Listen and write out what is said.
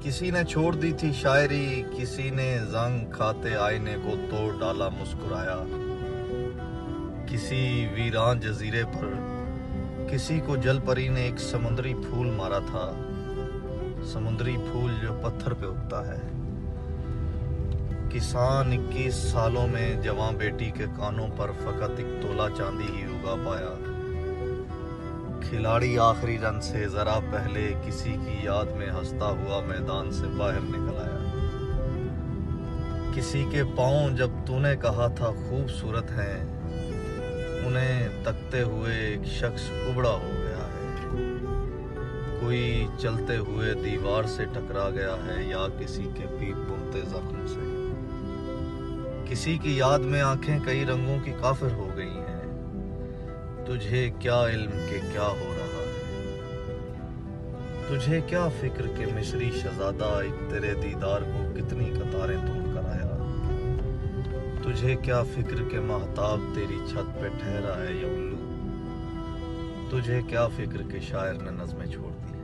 किसी ने छोड़ दी थी शायरी, किसी ने जंग खाते आईने को तोड़ डाला मुस्कुराया। किसी वीरान जजीरे पर किसी को जल परी ने एक समुद्री फूल मारा था, समुद्री फूल जो पत्थर पे उगता है। किसान 21 सालों में जवां बेटी के कानों पर फकत एक तोला चांदी ही उगा पाया। खिलाड़ी आखिरी रन से जरा पहले किसी की याद में हंसता हुआ मैदान से बाहर निकल आया। किसी के पांव जब तूने कहा था खूबसूरत हैं, उन्हें तकते हुए एक शख्स उबड़ा हो गया है। कोई चलते हुए दीवार से टकरा गया है या किसी के पीठ बुनते जख्म से। किसी की याद में आंखें कई रंगों की काफिर हो गई हैं। तुझे क्या इल्म के क्या हो रहा है, तुझे क्या फिक्र के मिस्री शहजादा एक तेरे दीदार को कितनी कतारें तोड़ कर आया। तुझे क्या फिक्र के महताब तेरी छत पे ठहरा है या उल्लू। तुझे क्या फिक्र के शायर ने नज़में छोड़ दी।